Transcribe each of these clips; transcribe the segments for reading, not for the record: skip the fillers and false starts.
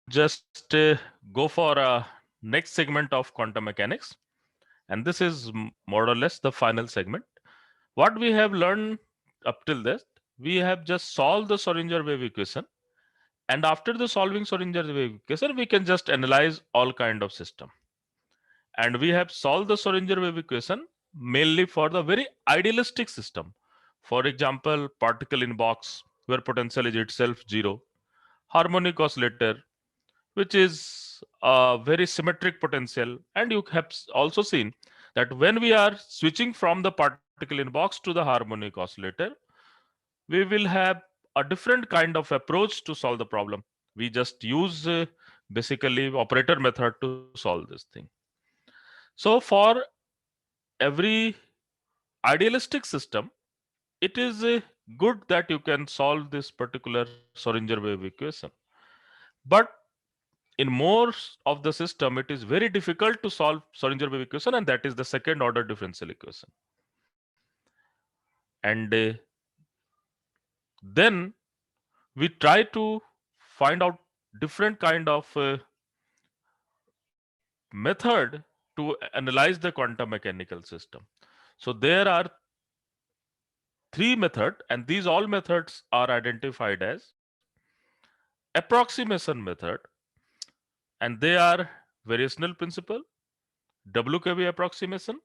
just go for a next segment of quantum mechanics, and this is more or less the final segment. What we have learned up till this, we have just solved the Schrodinger wave equation, and after the solving Schrodinger wave equation, we can just analyze all kind of system. And we have solved the Schrodinger wave equation mainly for the very idealistic system. For example, particle in box where potential is itself zero, harmonic oscillator which is a very symmetric potential. And you have also seen that when we are switching from the particle in box to the harmonic oscillator, we will have a different kind of approach to solve the problem. We just use basically operator method to solve this thing. So for every idealistic system, it is good that you can solve this particular Schrodinger wave equation. But in most of the system, it is very difficult to solve Schrodinger wave equation, and that is the second order differential equation. And then we try to find out different kind of method to analyze the quantum mechanical system. So there are three methods, and these all methods are identified as approximation method, and they are variational principle, WKB approximation,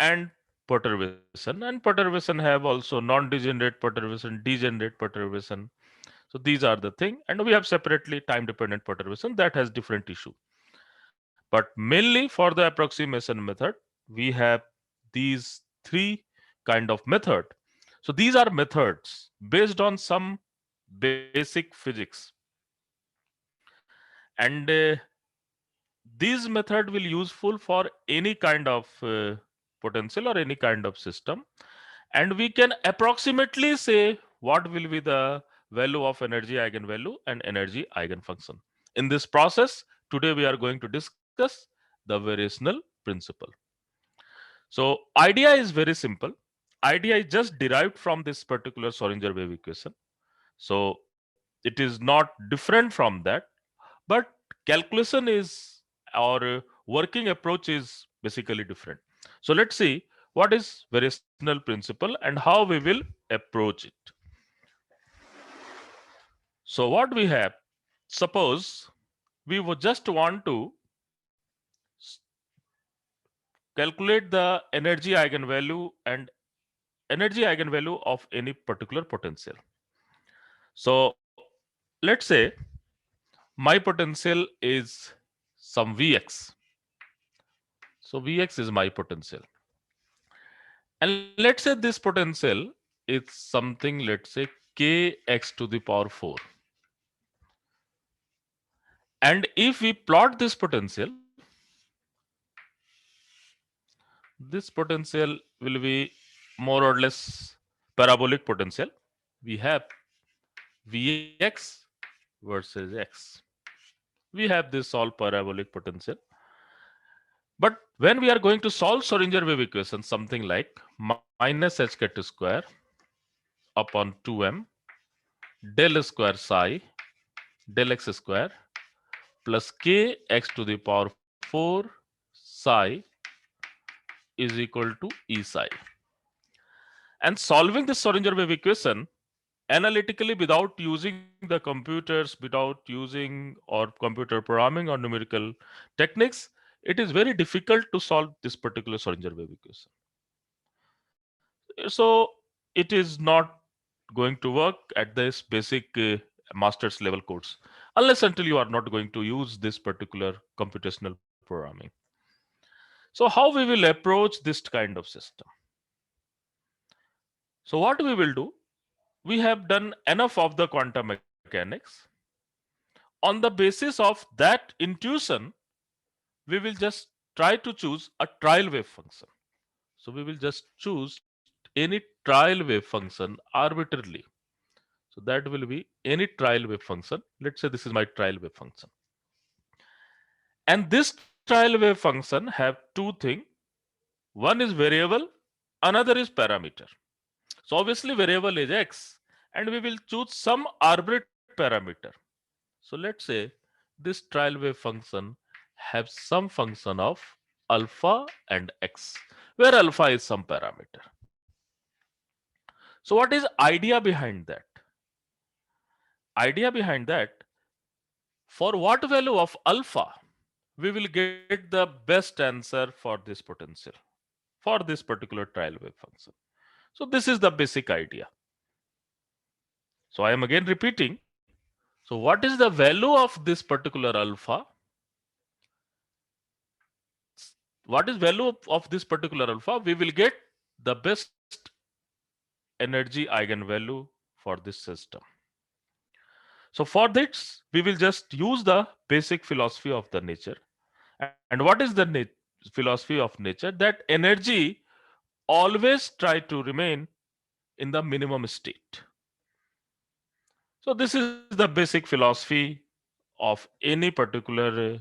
and perturbation. And perturbation have also non-degenerate perturbation, degenerate perturbation. So these are the thing, and we have separately time dependent perturbation that has different issue. But mainly for the approximation method, we have these three kind of method. So these are methods based on some basic physics, and these method will useful for any kind of potential or any kind of system, and we can approximately say what will be the value of energy eigenvalue and energy eigenfunction. In this process, today we are going to discuss the variational principle. So idea is very simple. Idea is just derived from this particular Schrodinger wave equation. So it is not different from that, but calculation is, or working approach is basically different. So let's see what is variational principle and how we will approach it. So what we have, suppose we would just want to calculate the energy eigenvalue and energy eigenvalue of any particular potential. So let's say my potential is some Vx. So Vx is my potential. And let's say this potential is something, let's say kx to the power 4. And if we plot this potential will be more or less parabolic potential. We have Vx versus x. We have this all parabolic potential. But when we are going to solve Schrodinger wave equation, something like minus hk square upon 2m del square psi del x square plus k x to the power 4 psi is equal to E psi. And solving this Schrodinger wave equation analytically without using the computers, without using or computer programming or numerical techniques, it is very difficult to solve this particular Schrodinger wave equation. So it is not going to work at this basic master's level course unless until you are not going to use this particular computational programming. So how we will approach this kind of system? So what we will do, we have done enough of the quantum mechanics. On the basis of that intuition, we will just try to choose a trial wave function. So we will just choose any trial wave function arbitrarily. So that will be any trial wave function. Let's say this is my trial wave function. And this trial wave function have two things. One is variable, another is parameter. So obviously variable is x, and we will choose some arbitrary parameter. So let's say this trial wave function have some function of alpha and x, where alpha is some parameter. So what is idea behind that? Idea behind that, for what value of alpha we will get the best answer for this potential, for this particular trial wave function. So this is the basic idea. So I am again repeating. So what is the value of this particular alpha? What is value of this particular alpha? We will get the best energy eigenvalue for this system. So for this, we will just use the basic philosophy of the nature. And what is the philosophy of nature? That energy always try to remain in the minimum state. So this is the basic philosophy of any particular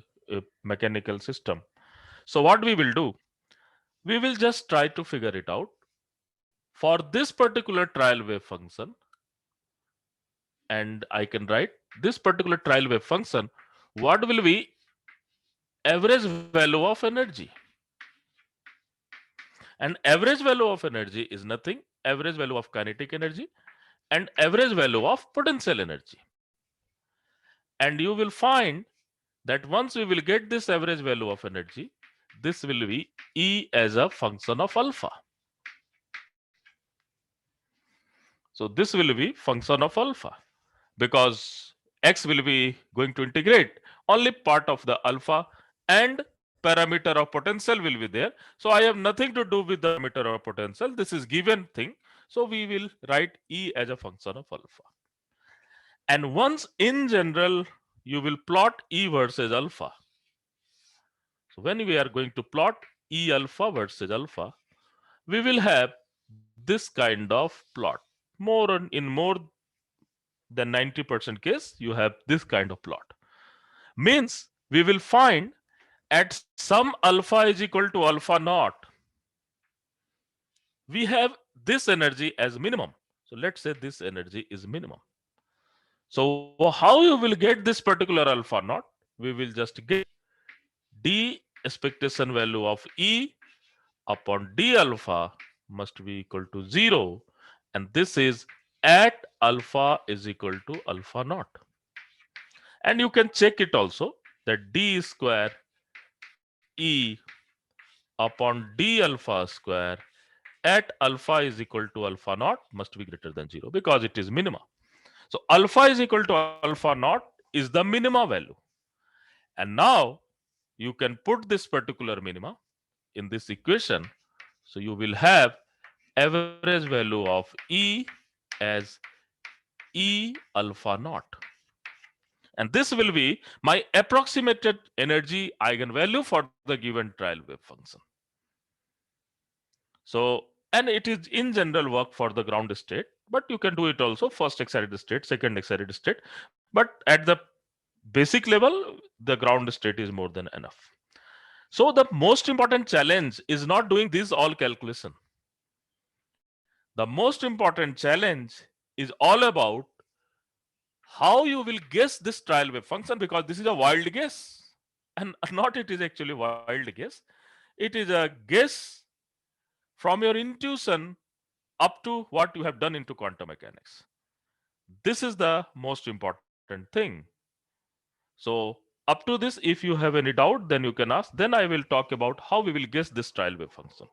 mechanical system. So what we will do, we will just try to figure it out. For this particular trial wave function, and I can write this particular trial wave function, what will be average value of energy? And average value of energy is nothing, average value of kinetic energy and average value of potential energy. And you will find that once we will get this average value of energy, this will be E as a function of alpha. So this will be function of alpha, because x will be going to integrate only part of the alpha, and parameter of potential will be there. So I have nothing to do with the parameter of potential. This is given thing. So we will write E as a function of alpha. And once in general, you will plot E versus alpha. So when we are going to plot E alpha versus alpha, we will have this kind of plot. In more than 90% case, you have this kind of plot. Means we will find at some alpha is equal to alpha naught, we have this energy as minimum. So let's say this energy is minimum. So how you will get this particular alpha naught? We will just get d expectation value of E upon d alpha must be equal to 0, and this is at alpha is equal to alpha naught. And you can check it also, that d square E upon d alpha square at alpha is equal to alpha naught must be greater than 0, because it is minima. So alpha is equal to alpha naught is the minima value. And now you can put this particular minima in this equation. So you will have average value of E as E alpha naught. And this will be my approximated energy eigenvalue for the given trial wave function. So, and it is in general work for the ground state, but you can do it also first excited state, second excited state. But at the basic level, the ground state is more than enough. So the most important challenge is not doing this all calculation. The most important challenge is all about how you will guess this trial wave function, because this is a wild guess. And not it is actually wild guess. It is a guess from your intuition up to what you have done into quantum mechanics. This is the most important thing. So up to this, if you have any doubt, then you can ask. Then I will talk about how we will guess this trial wave function.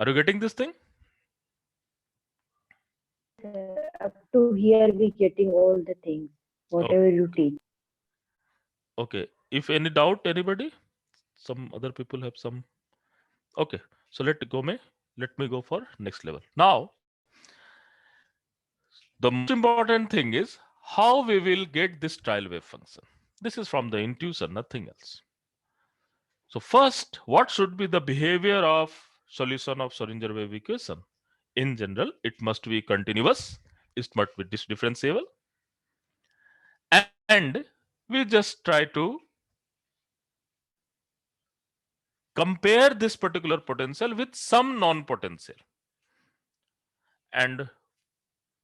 Are you getting this thing? Yes, sir. Up to here, we getting all the things, whatever you Okay. teach. Okay. If any doubt, anybody? Some other people have some. Okay. So let me go for next level. Now, the most important thing is how we will get this trial wave function. This is from the intuition, nothing else. So first, what should be the behavior of solution of Schrodinger wave equation? In general, it must be continuous, it must be differentiable, and we just try to compare this particular potential with some non-potential, and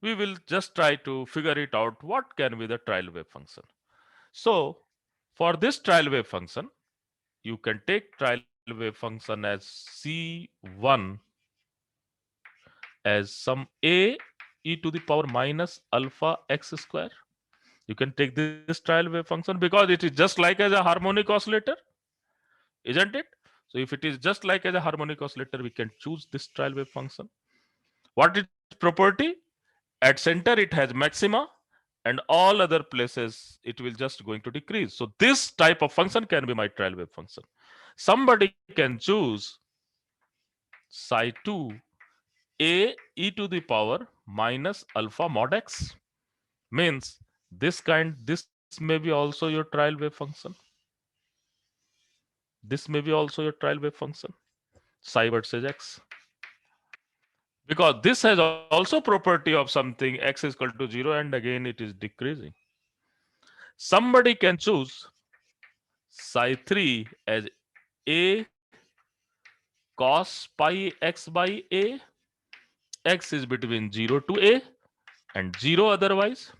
we will just try to figure it out what can be the trial wave function. So for this trial wave function, you can take trial wave function as C1 as some a e to the power minus alpha x square. You can take this trial wave function because it is just like as a harmonic oscillator, isn't it? So if it is just like as a harmonic oscillator, we can choose this trial wave function. What its property? At center it has maxima, and all other places it will just going to decrease. So this type of function can be my trial wave function. Somebody can choose psi 2 a e to the power minus alpha mod x, means this may be also your trial wave function. This may be also your trial wave function, psi versus x, because this has also property of something x is equal to 0, and again it is decreasing. Somebody can choose psi 3 as a cos pi x by a. X is between 0 to a and 0 otherwise.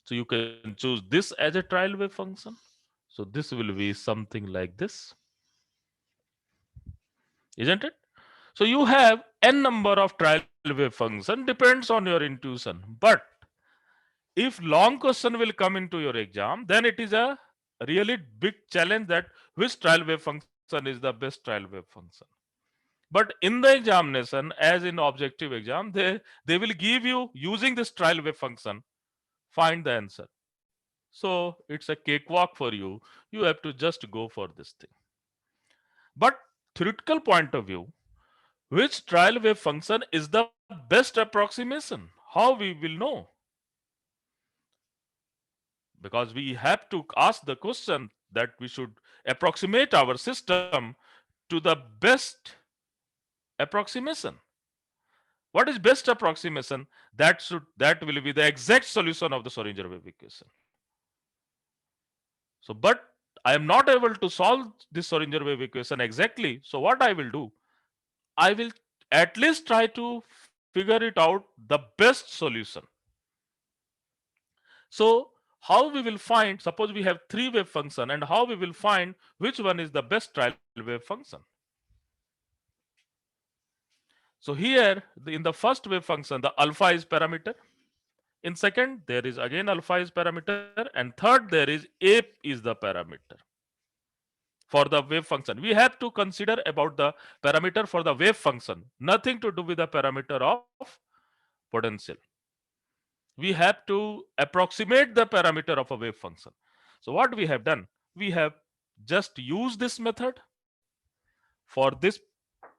So you can choose this as a trial wave function. So this will be something like this, isn't it? So you have n number of trial wave function, depends on your intuition. But if long question will come into your exam, then it is a really big challenge that which trial wave function is the best trial wave function. But in the examination, as in objective exam, they will give you using this trial wave function, find the answer. So it's a cakewalk for you. You have to just go for this thing. But theoretical point of view, which trial wave function is the best approximation? How we will know? Because we have to ask the question that we should approximate our system to the best approximation. What is best approximation? That will be the exact solution of the Schrodinger wave equation. So, but I am not able to solve this Schrodinger wave equation exactly. So, what I will do? I will at least try to figure it out the best solution. So, how we will find? Suppose we have three wave function, and how we will find which one is the best trial wave function? So here, in the first wave function, the alpha is parameter. In second, there is again alpha is parameter, and third, there is a is the parameter for the wave function. We have to consider about the parameter for the wave function, nothing to do with the parameter of potential. We have to approximate the parameter of a wave function. So what we have done, we have just used this method for this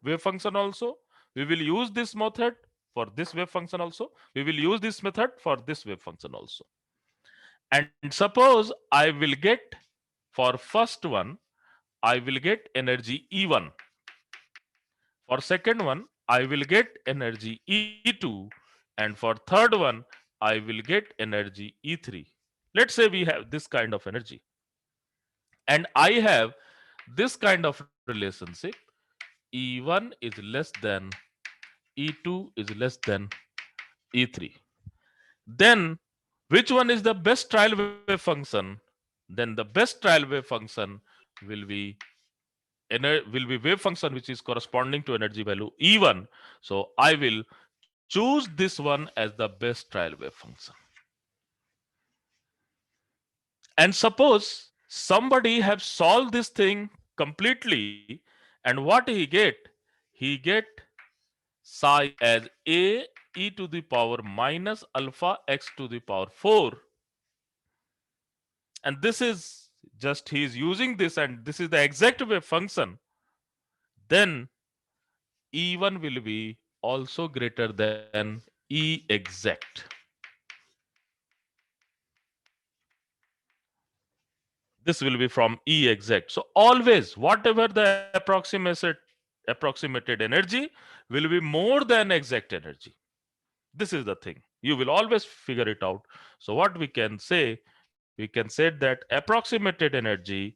wave function also. We will use this method for this wave function also. We will use this method for this wave function also. And suppose I will get, for first one, I will get energy E1. For second one, I will get energy E2. And for third one, I will get energy E3. Let's say we have this kind of energy. And I have this kind of relationship. E1 is less than E2 is less than E3. Then which one is the best trial wave function? Then the best trial wave function will be wave function which is corresponding to energy value E1. So I will choose this one as the best trial wave function. And suppose somebody have solved this thing completely, and what he get? He get psi as a e to the power minus alpha x to the power 4. And this is just he is using this, and this is the exact wave function. Then E1 will be also greater than E exact. This will be from E exact. So always, whatever the approximated energy will be more than exact energy. This is the thing. You will always figure it out. So what we can say? We can say that approximated energy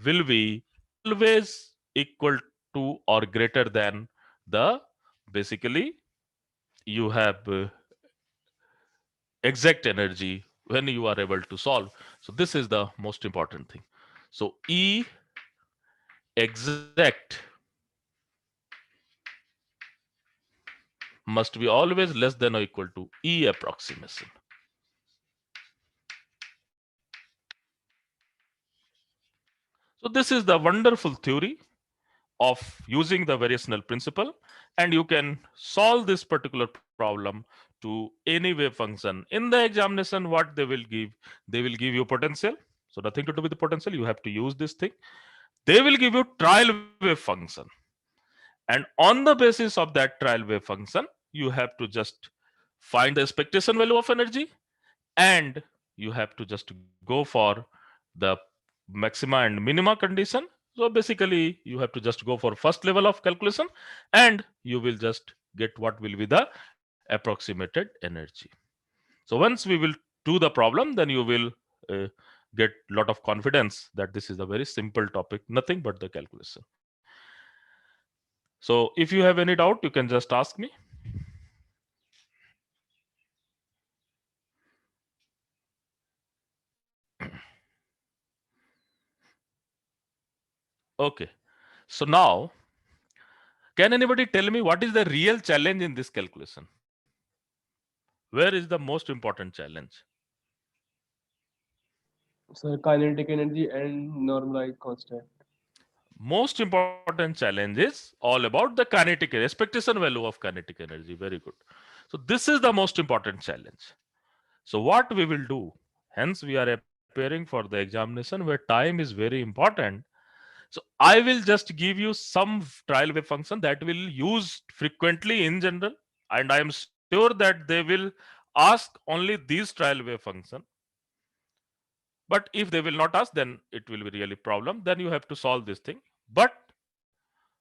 will be always equal to or greater than the basically you have exact energy when you are able to solve. So this is the most important thing. So E exact must be always less than or equal to E approximation. So this is the wonderful theory of using the variational principle, and you can solve this particular problem to any wave function. In the examination, what they will give you potential. So nothing to do with the potential, you have to use this thing. They will give you trial wave function, and on the basis of that trial wave function, you have to just find the expectation value of energy, and you have to just go for the maxima and minima condition. So basically you have to just go for first level of calculation, and you will just get what will be the approximated energy. So once we will do the problem, then you will uh, get lot of confidence that this is a very simple topic, nothing but the calculation. So if you have any doubt, you can just ask me. Okay, so now can anybody tell me what is the real challenge in this calculation? Where is the most important challenge? So kinetic energy and normalized constant. Most important challenge is all about the kinetic expectation value of kinetic energy. Very good. So this is the most important challenge. So what we will do, hence we are appearing for the examination where time is very important. So I will just give you some trial wave function that will use frequently in general, and I am sure that they will ask only these trial wave function. But if they will not ask, then it will be really problem. Then you have to solve this thing. But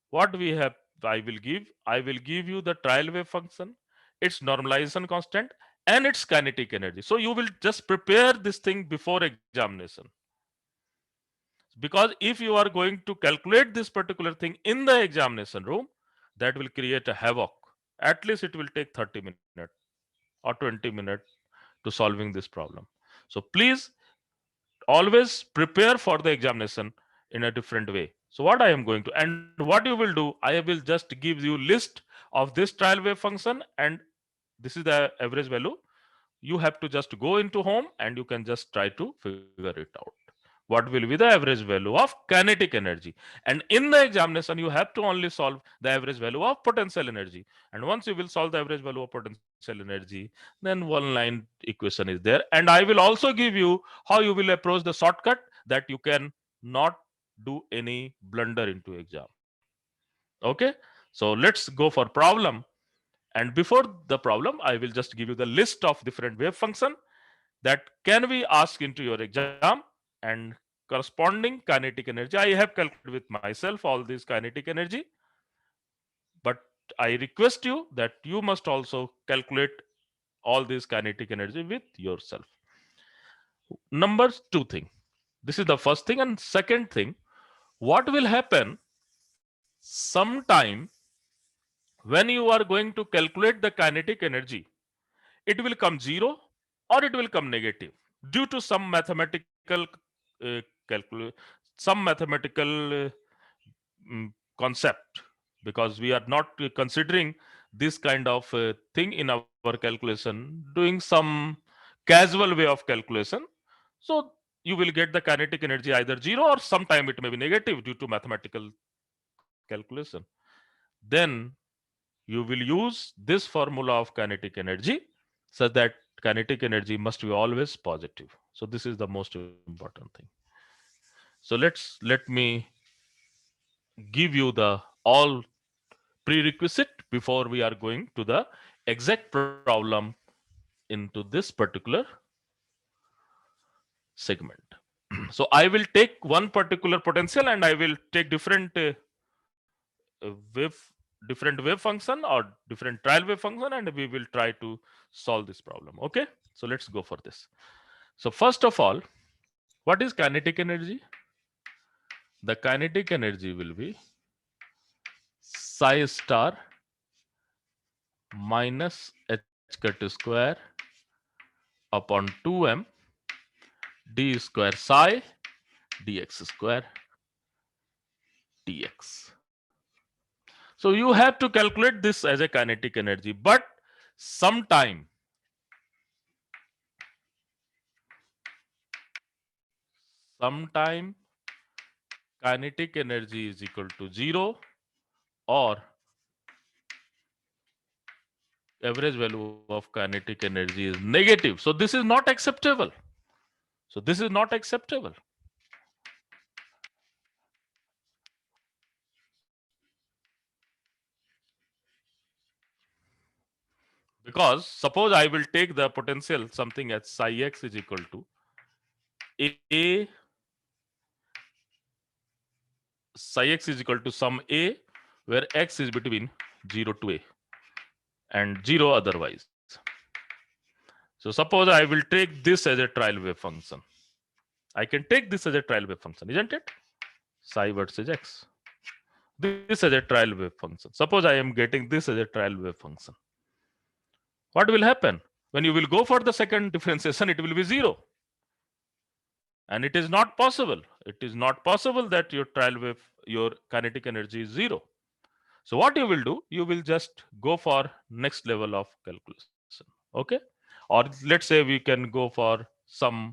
what we have, I will give you the trial wave function, its normalization constant, and its kinetic energy. So you will just prepare this thing before examination. Because if you are going to calculate this particular thing in the examination room, that will create a havoc. At least it will take 30 minutes or 20 minutes to solving this problem. So please always prepare for the examination in a different way. So what I am going to, and what you will do, I will just give you list of this trial wave function, and this is the average value. You have to just go into home and you can just try to figure it out. What will be the average value of kinetic energy? And in the examination, you have to only solve the average value of potential energy. And once you will solve the average value of potential energy, then one line equation is there. And I will also give you how you will approach the shortcut that you can not do any blunder into exam. Okay. So let's go for problem. And before the problem, I will just give you the list of different wave function that can be asked into your exam, and corresponding kinetic energy. I have calculated with myself all this kinetic energy, but I request you that you must also calculate all this kinetic energy with yourself. Number two thing. This is the first thing. And second thing, what will happen sometime when you are going to calculate the kinetic energy? It will come zero or it will come negative due to some mathematical calculation, some mathematical concept, because we are not considering this kind of thing in our calculation, doing some casual way of calculation. So you will get the kinetic energy either zero or sometime it may be negative due to mathematical calculation. Then you will use this formula of kinetic energy such that kinetic energy must be always positive. So this is the most important thing. So let me give you the all prerequisite before we are going to the exact problem into this particular segment. So I will take one particular potential and I will take different wave different wave function or different trial wave function, and we will try to solve this problem. Okay, so let's go for this. So first of all, what is kinetic energy? the kinetic energy will be psi star minus h cut square upon 2m d square psi dx square dx. So you have to calculate this as a kinetic energy, but sometime sometime kinetic energy is equal to 0 or average value of kinetic energy is negative. So this is not acceptable. So this is not acceptable. Because suppose I will take the potential something as psi x is equal to a psi x is equal to some a where x is between 0 to a and 0 otherwise. So suppose I will take this as a trial wave function. I can take this as a trial wave function, isn't it? Psi versus x. This as a trial wave function. Suppose I am getting this as a trial wave function. What will happen? When you will go for the second differentiation, it will be 0. And it is not possible. It is not possible that your trial wave, your kinetic energy is 0. So what you will do, you will just go for next level of calculation. Okay. Or let's say we can go for some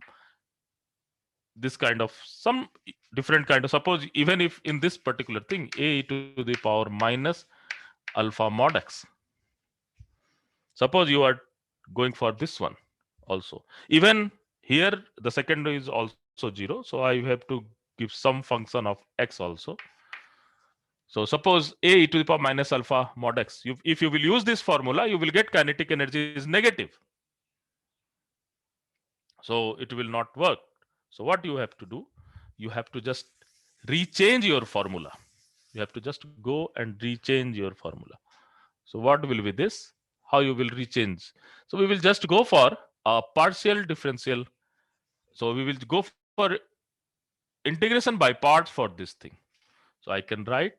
this kind of some different kind of, suppose even if in this particular thing a to the power minus alpha mod x, suppose you are going for this one also, even here the second is also 0, so I have to give some function of x also. So suppose a e to the power minus alpha mod x, if you will use this formula, you will get kinetic energy is negative, so it will not work. So what you have to do, you have to just rechange your formula. You have to just go and rechange your formula. So what will be this? How you will rechange? So we will just go for a partial differential. So we will go for integration by parts for this thing. So I can write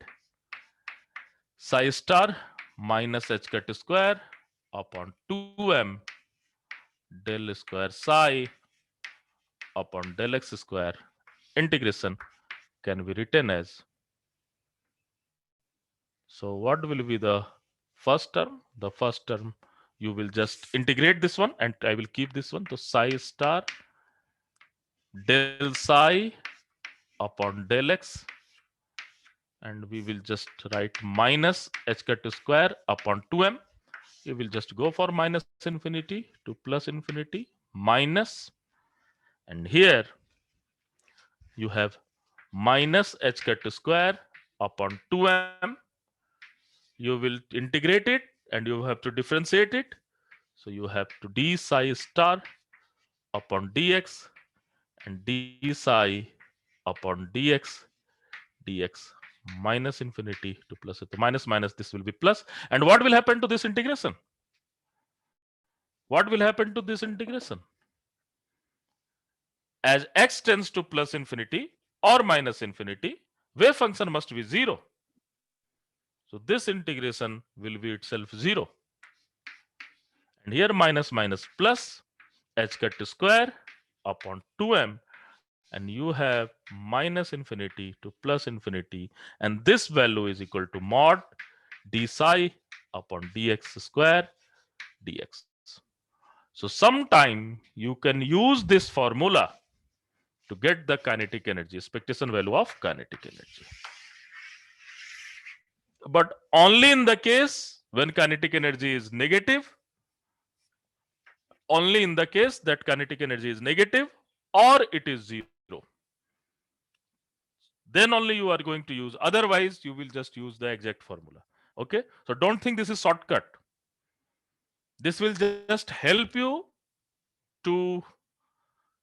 psi star minus h cut square upon 2m del square psi upon del x square integration can be written as. So what will be the first term? The first term you will just integrate this one and I will keep this one. So psi star del psi upon del x, and we will just write minus h cut square upon 2m. You will just go for minus infinity to plus infinity minus, and here you have minus h cut square upon 2m. You will integrate it and you have to differentiate it. So you have to d psi star upon dx and d psi upon dx minus infinity to plus it. Minus minus this will be plus. And what will happen to this integration? What will happen to this integration? As x tends to plus infinity or minus infinity, wave function must be 0. So this integration will be itself 0. And here minus minus plus h cut square upon 2m, and you have minus infinity to plus infinity, and this value is equal to mod d psi upon dx square dx. So sometime you can use this formula to get the kinetic energy, expectation value of kinetic energy. But only in the case when kinetic energy is negative, only in the case that kinetic energy is negative or it is 0. Then only you are going to use, otherwise you will just use the exact formula. Okay, so don't think this is shortcut. This will just help you to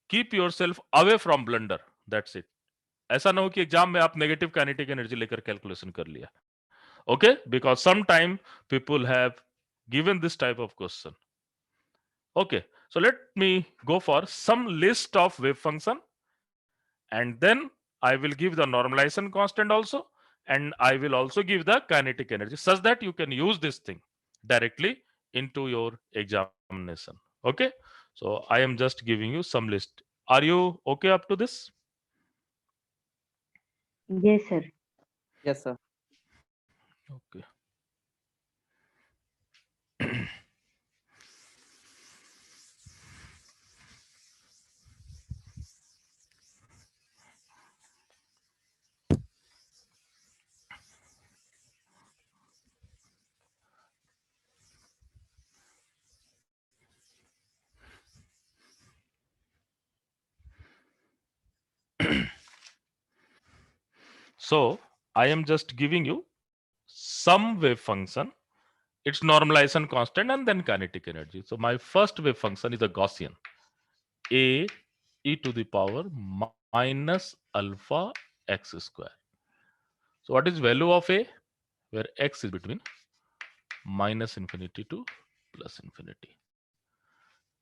keep yourself away from blunder. That's it. ऐसा ना हो कि exam में आप negative kinetic energy लेकर calculation कर लिया. Okay, because sometime people have given this type of question. Okay, so let me go for some list of wave function and then I will give the normalization constant also, and I will also give the kinetic energy, such that you can use this thing directly into your examination. Okay, so I am just giving you some list. Are you okay up to this? Yes, sir. Yes, sir. Okay. So I am just giving you some wave function, its normalization constant, and then kinetic energy. So my first wave function is a Gaussian, a e to the power minus alpha x square. So what is value of a, where x is between minus infinity to plus infinity?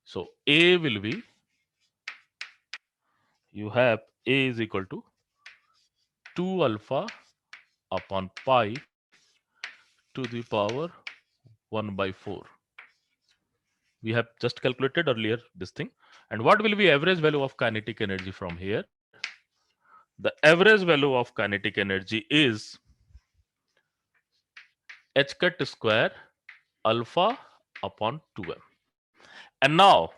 So a will be, you have a is equal to 2 alpha upon pi to the power 1 by 4. We have just calculated earlier this thing. And what will be average value of kinetic energy from here? The average value of kinetic energy is h cut square alpha upon 2m. And now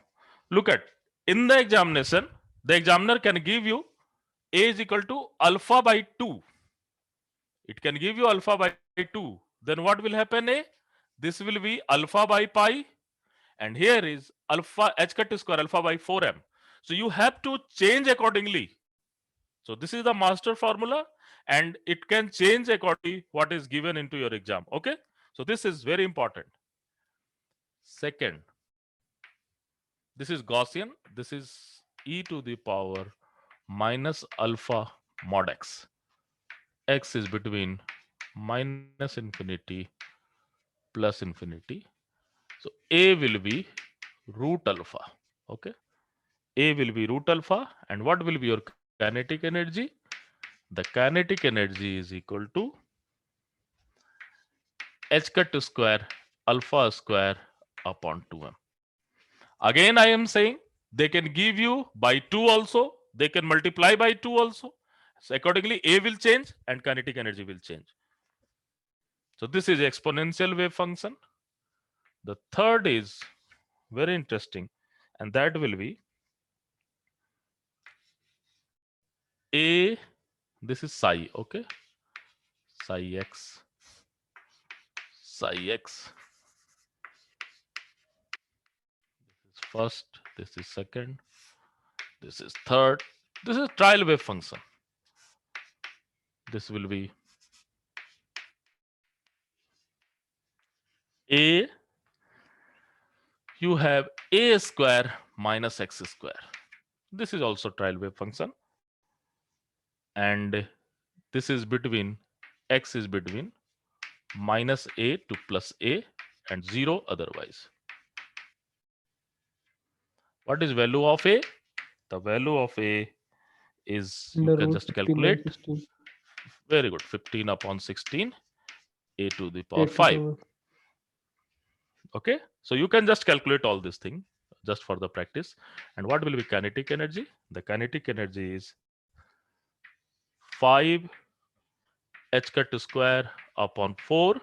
look at, in the examination, the examiner can give you a is equal to alpha by 2. It can give you alpha by 2. Then what will happen? A, this will be alpha by pi, and here is alpha h cut square alpha by 4m. So you have to change accordingly. So this is the master formula, and it can change accordingly what is given into your exam. Okay, so this is very important. Second, this is Gaussian. This is e to the power minus alpha mod x. X is between minus infinity plus infinity. So a will be root alpha. Okay, a will be root alpha, and what will be your kinetic energy? The kinetic energy is equal to h cut square alpha square upon 2m. Again, I am saying they can give you by 2 also, they can multiply by 2 also. So accordingly, a will change and kinetic energy will change. So this is exponential wave function. The third is very interesting, and that will be a, this is psi, okay, psi x, psi x. This is first, this is second, this is third, this is trial wave function. This will be a, you have a square minus x square. This is also trial wave function, and this is between, x is between minus a to plus a and 0 otherwise. What is value of a? The value of a is, you Under can root just 15 by calculate. 16. Very good. 15 upon 16 a to the power 8 to 5. power. Okay, so you can just calculate all this thing just for the practice. And what will be kinetic energy? The kinetic energy is 5 h cut square upon 4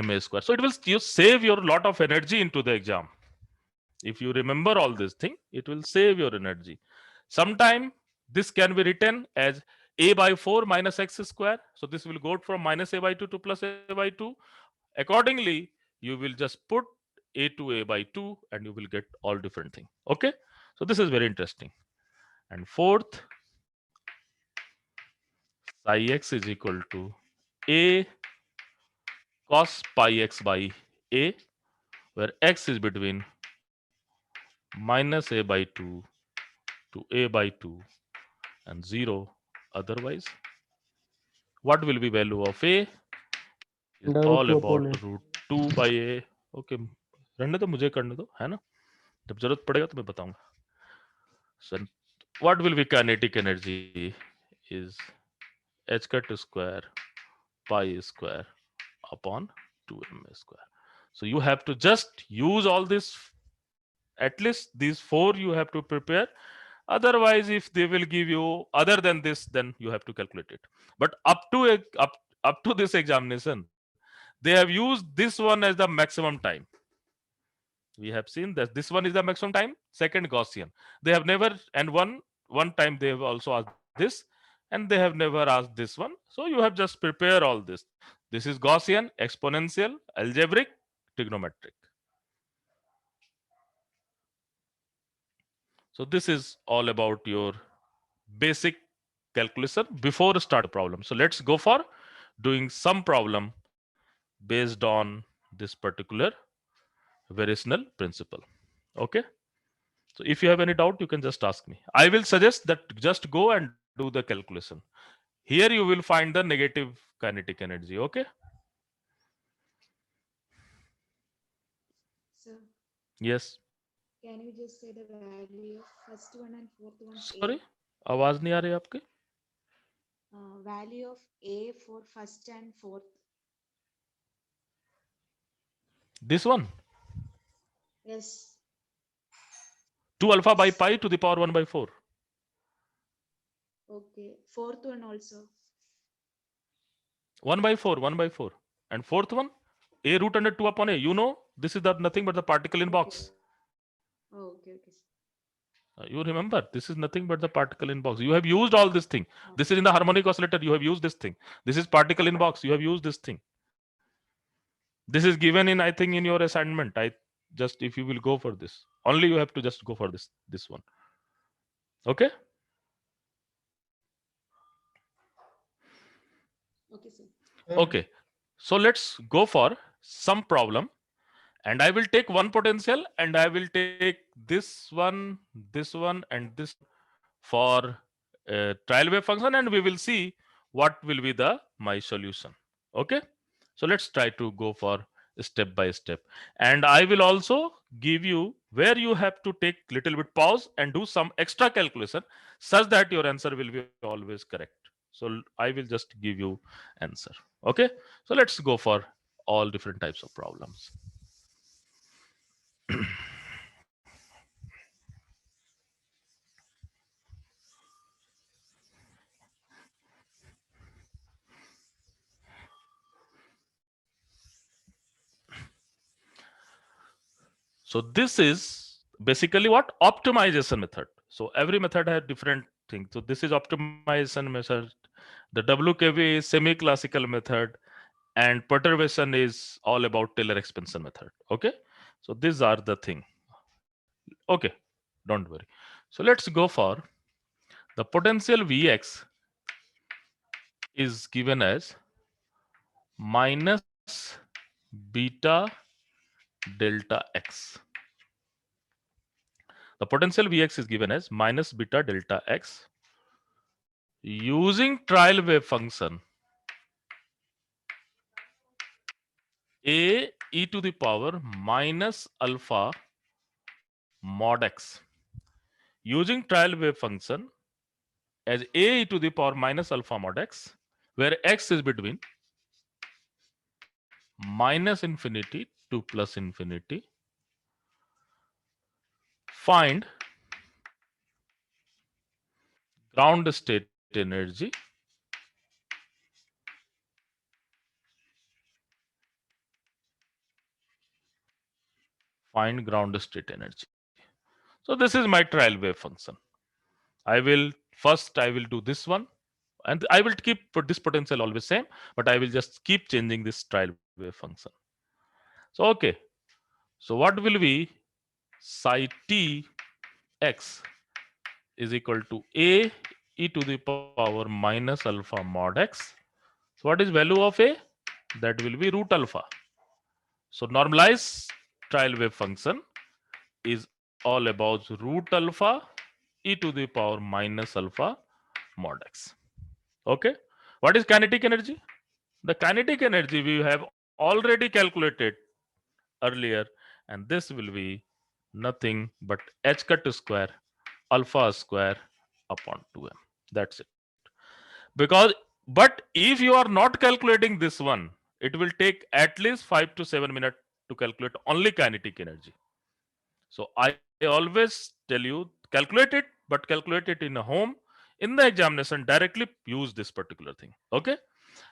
ma square. So it will, you save your lot of energy into the exam. If you remember all this thing, it will save your energy. Sometime this can be written as a by 4 minus x square. So this will go from minus a by 2 to plus a by 2. Accordingly, you will just put a to a by 2 and you will get all different thing. Okay, so this is very interesting. And fourth, psi x is equal to a cos pi x by a, where x is between minus a by 2 to a by 2 and 0 otherwise. What will be value of a? Is Under root all 2 about upon a. root 2 by a. Okay, रहने दो, मुझे करने दो, है ना? जब जरूरत पड़ेगा तो मैं बताऊंगा. So what will be kinetic energy? is h cut square pi square upon 2m square. So you have to just use all this, at least these four you have to prepare. Otherwise, if they will give you other than this, then you have to calculate it. But up to this examination, they have used this one as the maximum time. We have seen that this one is the maximum time, second Gaussian. They have never, and one time they have also asked this, and they have never asked this one. So you have just prepare all this. This is Gaussian, exponential, algebraic, trigonometric. So this is all about your basic calculation before start the problem. So let's go for doing some problem based on this particular variational principle. Okay. So if you have any doubt, you can just ask me. I will suggest that just go and do the calculation. Here you will find the negative kinetic energy. Okay. So, Yes. can you just say the value of first one and fourth one A? Sorry, आवाज नहीं आ रही आपके? Value of A for first and fourth. This one, Yes. 2 alpha by pi to the power 1 by 4. Okay. Fourth one also. 1 by 4, 1 by 4. And fourth one, a root under 2 upon a. You know, this is the nothing but the particle in box. Oh, okay. Okay. You remember, this is nothing but the particle in box. You have used all this thing. This is in the harmonic oscillator. You have used this thing. This is particle in box. You have used this thing. This is given in, I think, in your assignment. I just, if you will go for this, only you have to just go for this one. Okay. Okay, sir. Okay. So let's go for some problem, and I will take one potential, and I will take this one, and this one for trial wave function, and we will see what will be the my solution. Okay. So let's try to go for step by step, and I will also give you where you have to take little bit pause and do some extra calculation such that your answer will be always correct. So I will just give you answer. Okay. So let's go for all different types of problems. So this is basically what optimization method. So every method has different things. So this is optimization method. The WKV is semi-classical method, and perturbation is all about Taylor expansion method. Okay. So these are the thing. Okay. Don't worry. So let's go for the potential Vx is given as minus beta delta x. The potential Vx is given as minus beta delta x using trial wave function a e to the power minus alpha mod x. Using trial wave function as a e to the power minus alpha mod x, where x is between minus infinity to plus infinity. Find ground state energy find ground state energy. So this is my trial wave function. I will do this one, and I will keep this potential always same, but I will just keep changing this trial wave function. So okay, so what will be psi t x is equal to a e to the power minus alpha mod x. So what is value of a? That will be root alpha. So normalized trial wave function is all about root alpha e to the power minus alpha mod x. Okay. What is kinetic energy? The kinetic energy we have already calculated earlier, and this will be nothing but h cut square alpha square upon 2m. That's it. because but if you are not calculating this one, it will take at least 5 to 7 minutes to calculate only kinetic energy. So I always tell you calculate it, but calculate it in a home. In the examination, directly use this particular thing. Okay.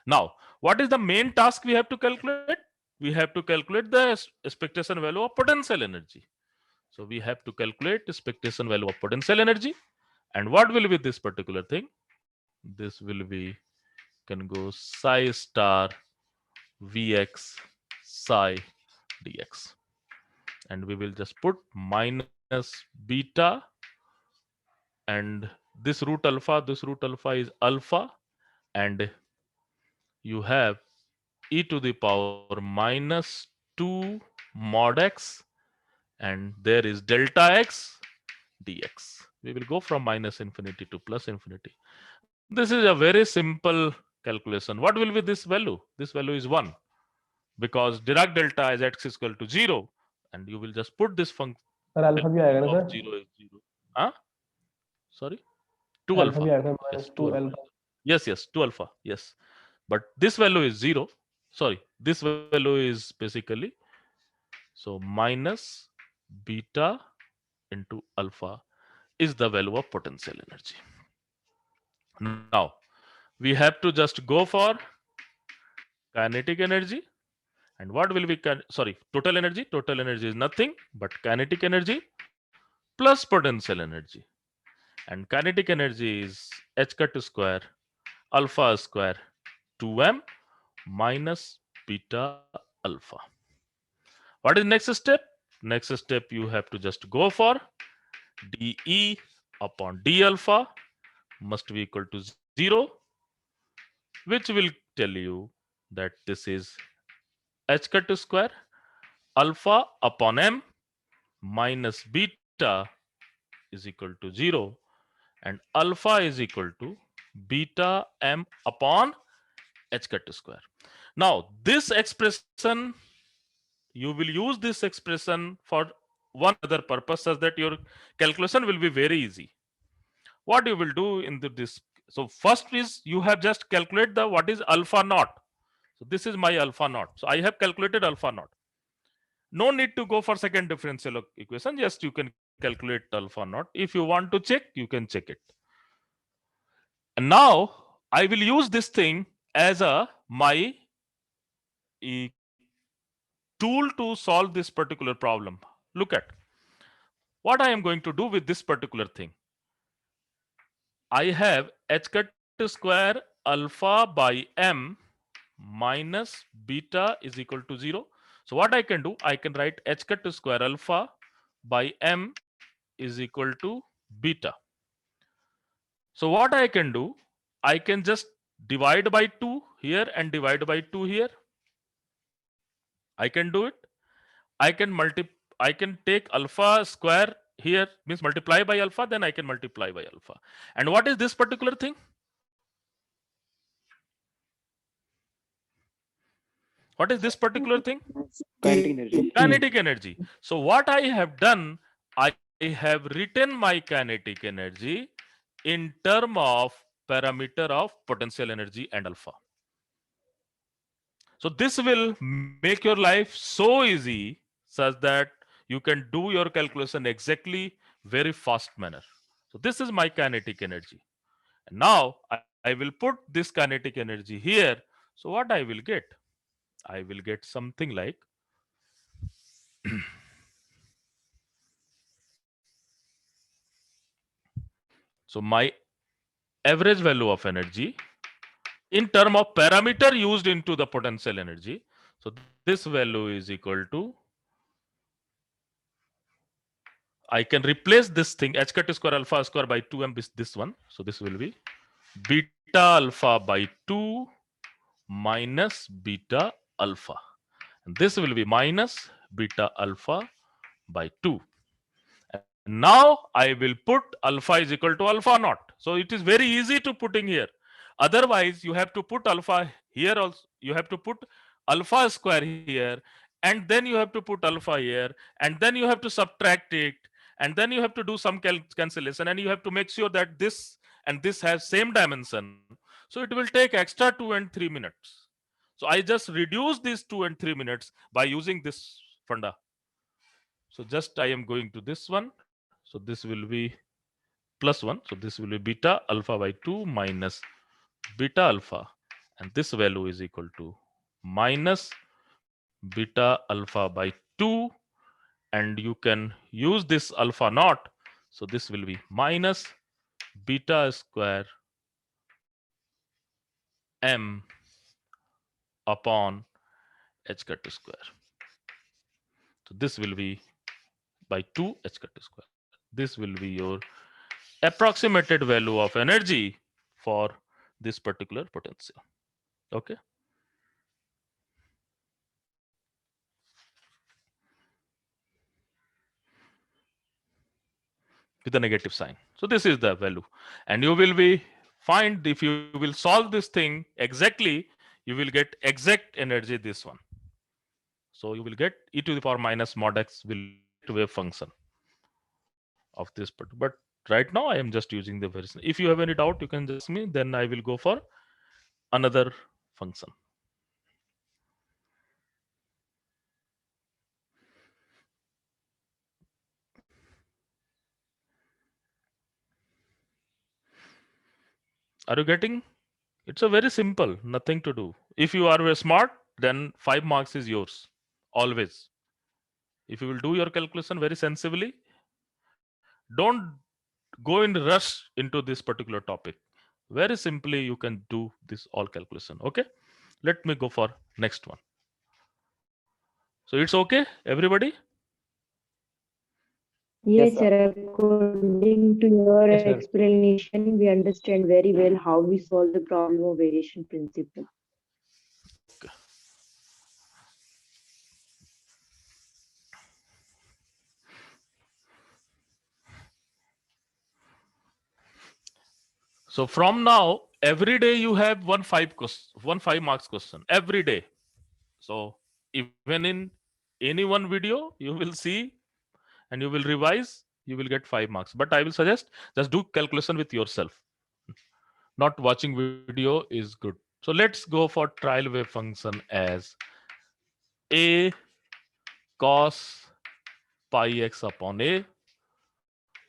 Now, what is the main task we have to calculate? We have to calculate the expectation value of potential energy. So we have to calculate expectation value of potential energy. And what will be this particular thing? This will be, can go psi star Vx psi dx. And we will just put minus beta, and this root alpha is alpha, and you have e to the power minus 2 mod x, and there is delta x dx. We will go from minus infinity to plus infinity. This is a very simple calculation. What will be this value? This value is 1, because Dirac delta is x is equal to 0, and you will just put this function sir alpha भी आएगा ना of sir 0 is 0. Huh? Sorry? 2 alpha alpha. भी आएगा Yes, minus 2 two alpha. Alpha Yes, yes, 2 alpha. Yes. But this value is 0. Sorry, this value is basically, so minus beta into alpha is the value of potential energy. Now, we have to just go for kinetic energy. And what will be, sorry, total energy? Total energy is nothing but kinetic energy plus potential energy. And kinetic energy is h cut square alpha square 2m minus beta alpha. What is next step? Next step, you have to just go for dE upon d alpha must be equal to 0, which will tell you that this is h cut square alpha upon m minus beta is equal to 0, and alpha is equal to beta m upon h cut square. Now, this expression, you will use this expression for one other purpose, such that your calculation will be very easy. What you will do in this, so first is you have just calculate the what is alpha naught. So this is my alpha naught. So I have calculated alpha naught. No need to go for second differential equation. Just you can calculate alpha naught. If you want to check, you can check it. And now I will use this thing as a my tool to solve this particular problem. Look at what I am going to do with this particular thing. I have h cut square alpha by m minus beta is equal to 0. So what I can do, I can write h cut square alpha by m is equal to beta. So what I can do, I can just divide by 2 here and divide by 2 here. I can do it. I can I can take alpha square here, means multiply by alpha, then I can multiply by alpha. And what is this particular thing? What is this particular thing? Kinetic energy. Kinetic energy. So what I have done, I have written my kinetic energy in term of parameter of potential energy and alpha. So this will make your life so easy such that you can do your calculation exactly very fast manner. So this is my kinetic energy. And now I will put this kinetic energy here. So what I will get? I will get something like so my average value of energy in term of parameter used into the potential energy. So this value is equal to, I can replace this thing h cut square alpha square by 2m is this one. So this will be beta alpha by 2 minus beta alpha. And this will be minus beta alpha by 2. And now I will put alpha is equal to alpha naught. So it is very easy to putting here. Otherwise, you have to put alpha here also. You have to put alpha square here, and then you have to put alpha here, and then you have to subtract it, and then you have to do some cancellation, and you have to make sure that this and this has same dimension. So it will take extra 2 and 3 minutes. So I just reduce these 2 and 3 minutes by using this funda. So just I am going to this one. So this will be plus 1. So this will be beta alpha by 2 minus beta alpha. And this value is equal to minus beta alpha by 2. And you can use this alpha naught. So this will be minus beta square m upon h cut square. So this will be by 2 h cut square. This will be your approximated value of energy for this particular potential. Okay. With a negative sign. So this is the value. And you will be find if you will solve this thing exactly, you will get exact energy this one. So you will get e to the power minus mod x will be exact wave function of this part. But right now I am just using the variation. If you have any doubt, you can just me, then I will go for another function. Are you getting? It's a very simple, nothing to do. If you are very smart, then 5 marks is yours. Always. If you will do your calculation very sensibly, don't go in rush into this particular topic. Very simply, you can do this all calculation. Okay. Let me go for next one. So it's okay, everybody? Yes, Yes, sir. sir. According to your Yes, sir. explanation, we understand very well how we solve the problem of variation principle. Okay. So from now, every day you have one 5 marks question every day. So even in any one video, you will see and you will revise, you will get 5 marks. But I will suggest just do calculation with yourself. Not watching video is good. So let's go for trial wave function as a cos pi x upon a,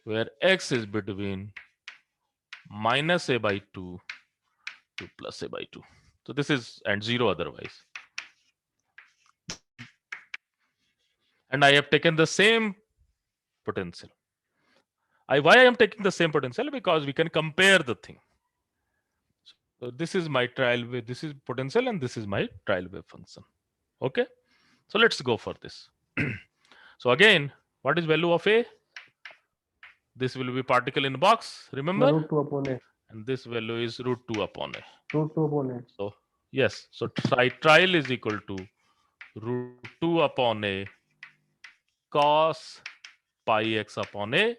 where x is between minus a by 2 to plus a by 2. So this is and 0 otherwise. And I have taken the same potential. Why I am taking the same potential? Because we can compare the thing. So this is my trial wave, this is potential, and this is my trial wave function. Okay. So let's go for this. So again, what is value of a? This will be particle in box, remember? Root 2 upon A. And this value is root 2 upon a. Root 2 upon A. So yes, so trial is equal to root 2 upon a cos pi x upon a.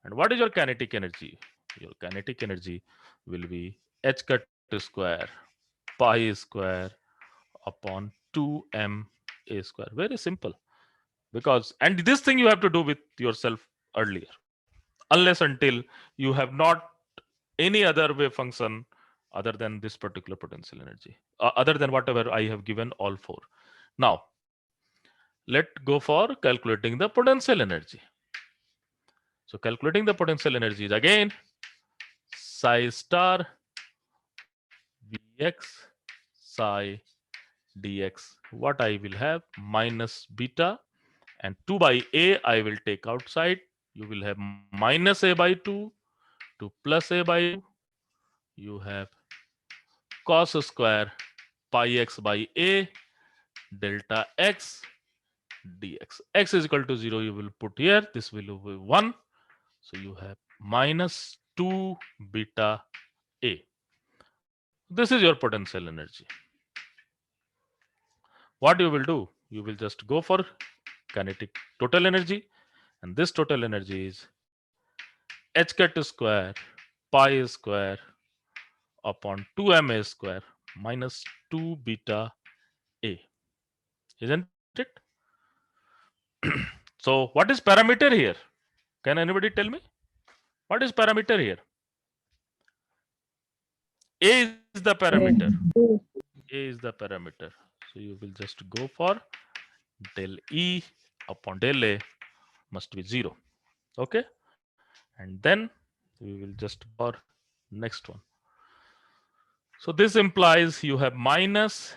And what is your kinetic energy? Your kinetic energy will be h cut square pi square upon 2m a square. Very simple. Because and this thing you have to do with yourself earlier, unless until you have not any other wave function other than this particular potential energy, other than whatever I have given all four. Now let go for calculating the potential energy. So calculating the potential energy is again psi star Vx psi dx. What I will have minus beta and 2 by a I will take outside. You will have minus a by 2 to plus a by 2. You have cos square pi x by a delta x dx. X is equal to 0. You will put here. This will be 1. So you have minus 2 beta a. This is your potential energy. What you will do? You will just go for kinetic total energy, and this total energy is h cut square pi square upon 2m a square minus 2 beta a. Isn't it? So what is parameter here? Can anybody tell me? What is parameter here? A is is the parameter. Two. A is the parameter. So you will just go for del E upon del A must be 0. Okay. And then we will just go for next one. So this implies you have minus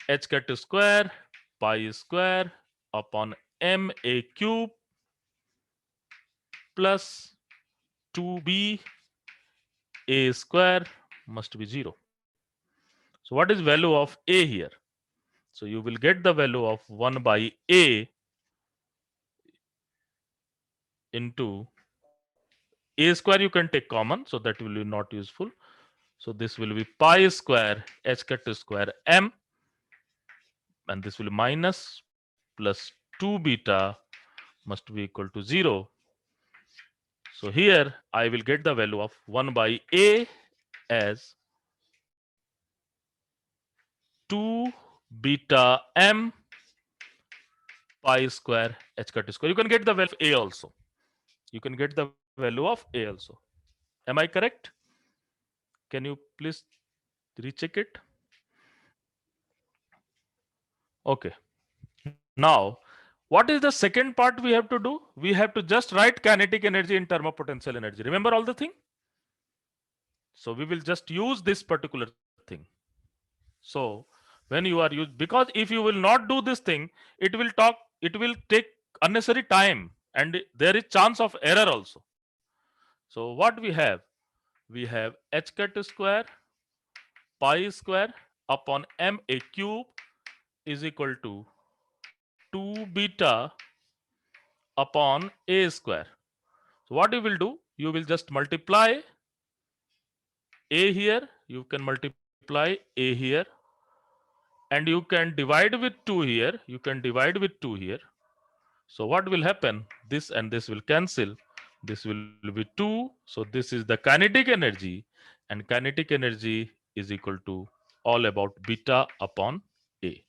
h cat square pi square upon m a cube plus 2b a square must be 0. So what is value of a here? So you will get the value of 1 by a into a square. You can take common, so that will be not useful. So this will be pi square h cat square m, and this will be minus plus 2 beta must be equal to 0. So here I will get the value of 1 by a as 2 beta m pi square h cat square. You can get the value of a also. You can get the value of a also. Am I correct? Can you please recheck it? Okay. Now, what is the second part we have to do? We have to just write kinetic energy in term of potential energy. Remember all the thing? So we will just use this particular thing. So when you are used, because if you will not do this thing, it will take unnecessary time, and there is chance of error also. So what we have h cat square pi square upon m a cube is equal to 2 beta upon a square. So what you will do? You will just multiply a here. You can multiply a here, and you can divide with 2 here. You can divide with 2 here. So what will happen? This and this will cancel. This will be 2. So this is the kinetic energy, and kinetic energy is equal to all about beta upon A.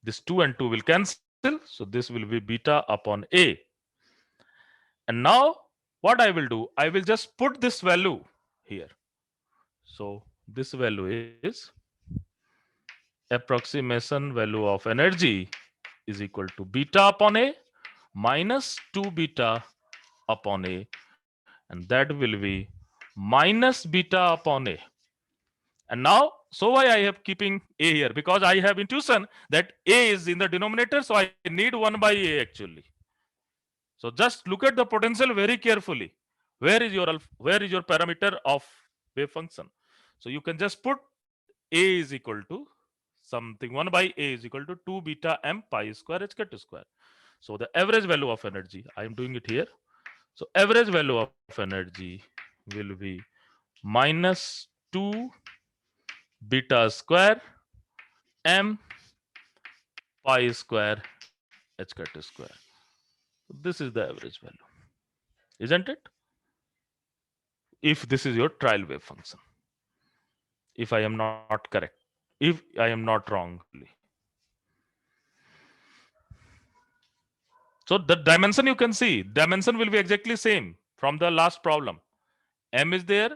This 2 and 2 will cancel. So this will be beta upon A. And now what I will do? I will just put this value here. So this value is approximation value of energy is equal to beta upon A minus 2 beta upon A, and that will be minus beta upon A. And now, so why I have keeping A here? Because I have intuition that A is in the denominator, so I need 1 by A actually. So just look at the potential very carefully. Where is your parameter of wave function? So you can just put A is equal to something 1 by A is equal to 2 beta m pi square h cat square. So the average value of energy, I am doing it here. So average value of energy will be minus 2 beta square m pi square h cat square. This is the average value, isn't it? If this is your trial wave function, if I am not correct, if I am not wrong actually. So the dimension you can see, dimension will be exactly same from the last problem. M is there,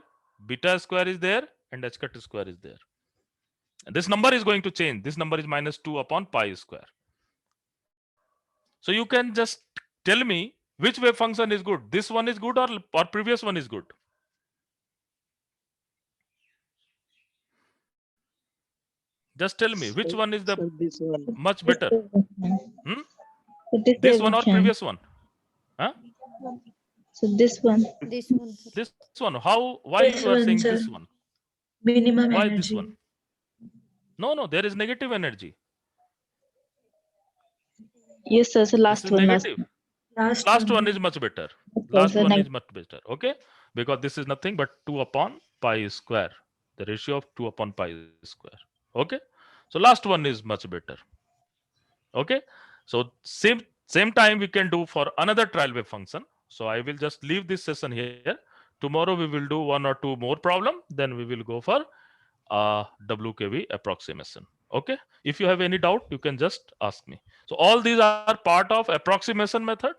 beta square is there, and h cat square is there. And this number is going to change. This number is minus 2 upon pi square. So you can just tell me which wave function is good. This one is good, or previous one is good. Just tell me which one is the So this one. much This better. one. Hmm? So this This one or one. previous one? Huh? So this one. This one, sir. This one. How? Why This you are one, saying sir. this one? Minimum Why this energy. one? No, no. There is negative energy. Yes, sir. So This last is one. negative. Last Last one. one is much better. Okay, Last so one next. is much better. Okay, because this is nothing but 2 upon pi square. The ratio of 2 upon pi square. Okay, so last one is much better. Okay, so same time we can do for another trial wave function. So I will just leave this session here. Tomorrow we will do 1 or 2 more problem. Then we will go for WKV approximation. Okay, if you have any doubt, you can just ask me. So all these are part of approximation method.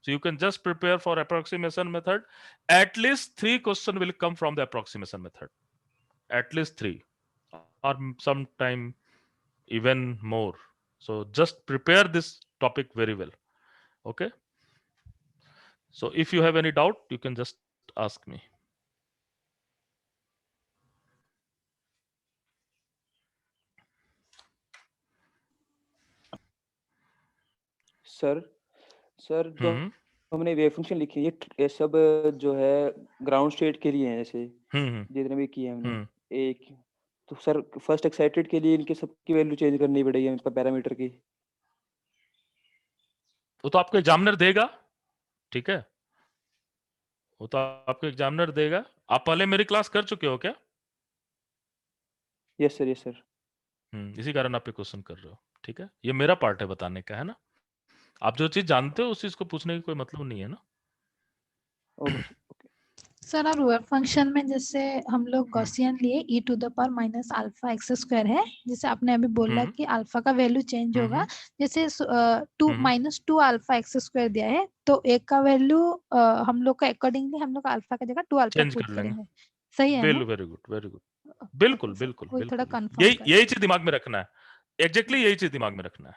So you can just prepare for approximation method. At least 3 questions will come from the approximation method. At least 3. or sometime even more. So just prepare this topic very well. Okay. So if you have any doubt, you can just ask me. Sir sir जो हम्म हमने wave function लिखी है ये सब जो है ground state के लिए हैं, जैसे हम्म जितने भी किए हैं हमने हम्म एक। तो सर फर्स्ट एक्साइटेड के लिए इनके सबकी वैल्यू चेंज करनी पड़ेगी हमें पैरामीटर की। वो तो आपको एग्जामिनर देगा, ठीक है, वो तो आपको एग्जामिनर देगा। आप पहले मेरी क्लास कर चुके हो क्या? Yes sir, yes sir. इसी कारण आप ये क्वेश्चन कर रहे हो, ठीक है। ये मेरा पार्ट है बताने का, है ना। आप जो चीज जानते हो उस चीज को पूछने की कोई मतलब नहीं है ना। Okay sir, okay. सर और वेव फंक्शन में जैसे हम लोग गॉसियन लिए e to the power minus alpha x square है, जैसे आपने अभी बोला हम्म कि अल्फा का वैल्यू चेंज होगा, जैसे to minus two alpha x square दिया है तो एक का वैल्यू हम लोग का अकॉर्डिंगली हम लोग अल्फा का जगह टू अल्फा चेंज पुट कर लेंगे। करेंगे, सही है ना? Very good very good. Okay बिल्कुल सर, बिल्कुल वही थोड़ा बिल्कुल, कंफर्म यही कर। यही चीज दिमाग में रखना है, एग्जैक्टली यही चीज दिमाग में रखना है,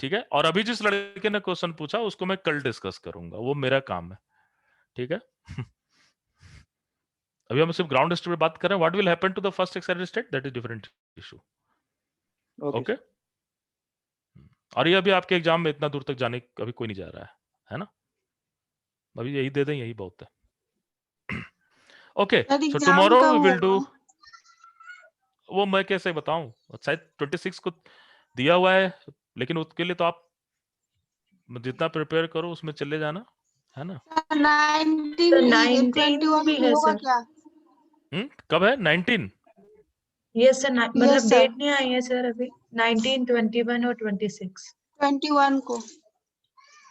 ठीक है। और अभी जिस लड़के ने क्वेश्चन पूछा उसको मैं कल डिस्कस करूंगा, वो मेरा काम है, ठीक है। अभी हम सिर्फ ग्राउंड स्टेट पे बात कर रहे हैं। What will happen to the first excited state, that is different issue. Okay okay. Sir. और ये अभी आपके एग्जाम में इतना दूर तक जाने अभी कोई नहीं जा रहा है ना। अभी यही दे दें, यही बहुत है। Okay, sir so exam tomorrow कब वी विल डू। होगा? वो मैं कैसे बताऊं, शायद 26 को दिया हुआ है, लेकिन उसके लिए तो आप जितना प्रिपेयर करो उसमें चले जाना, है ना। सर 19 तो 21 भी को है होगा सर। क्या? कब है 19? यस सर, मतलब यस सर, डेट नहीं आई है सर अभी। 19, 21 और 26। 21 को।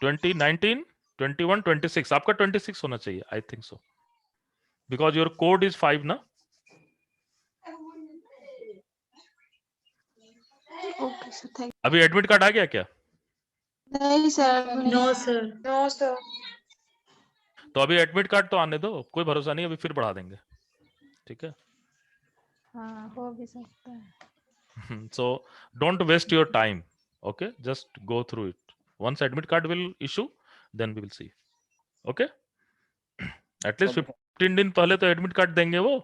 20, 19, 21, 26, आपका 26 होना चाहिए, I think so, because your code is 5 ना। ओके सर, थैंक अभी एडमिट कार्ड आ गया क्या? नहीं सर, अभी नहीं नो आया। सर। No sir. तो अभी एडमिट कार्ड तो आने दो, कोई भरोसा नहीं, अभी फिर बढ़ा देंगे, ठीक है। हाँ, हो भी सकता है। So don't waste your time. Okay, just go through it. Once admit card will issue, then we will see. Okay, at least okay 15 दिन पहले तो एडमिट कार्ड देंगे वो।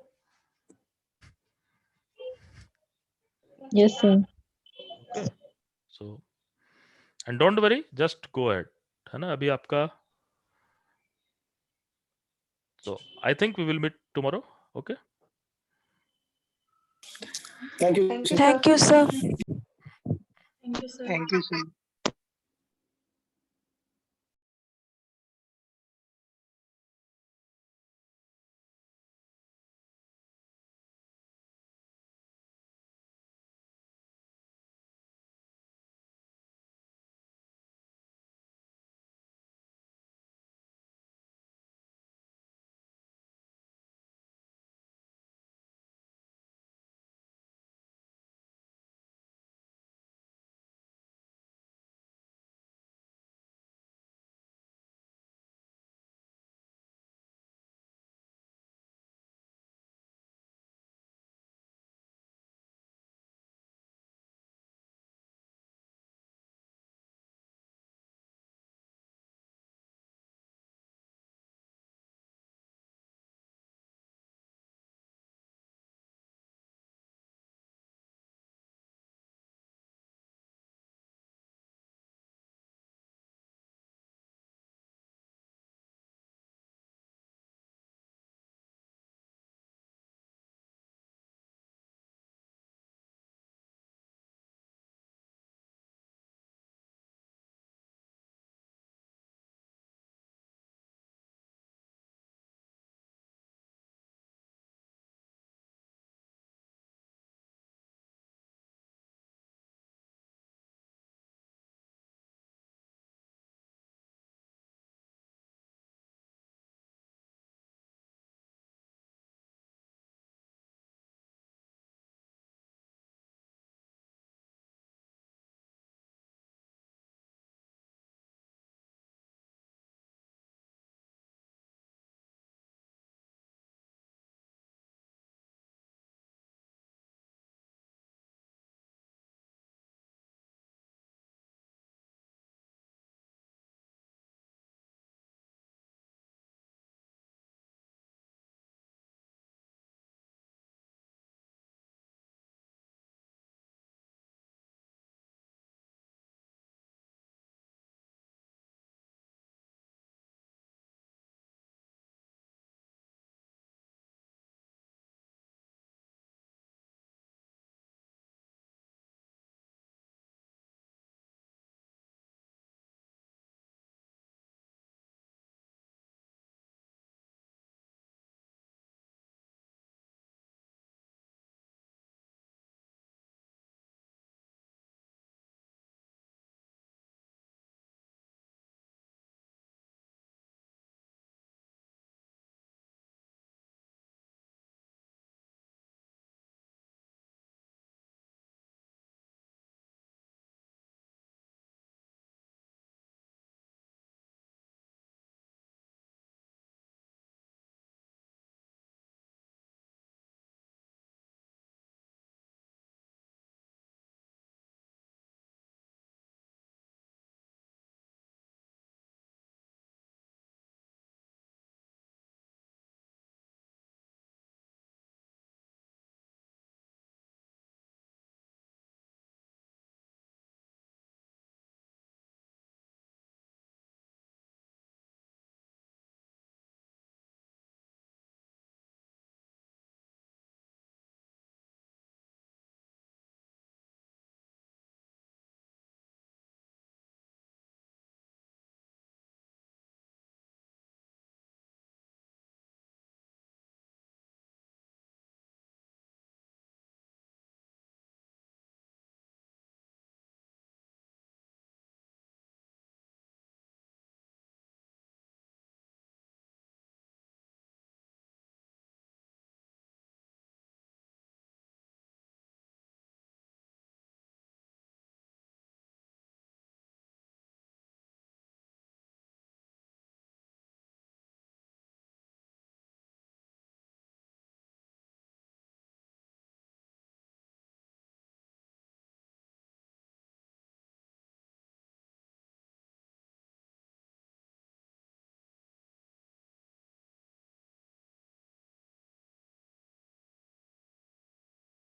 Yes, sir. So and don't worry, just go ahead, है ना। अभी आपका, so I think we will meet tomorrow. Okay, Thank you, Thank you, sir. sir. Thank you sir. Thank you, sir.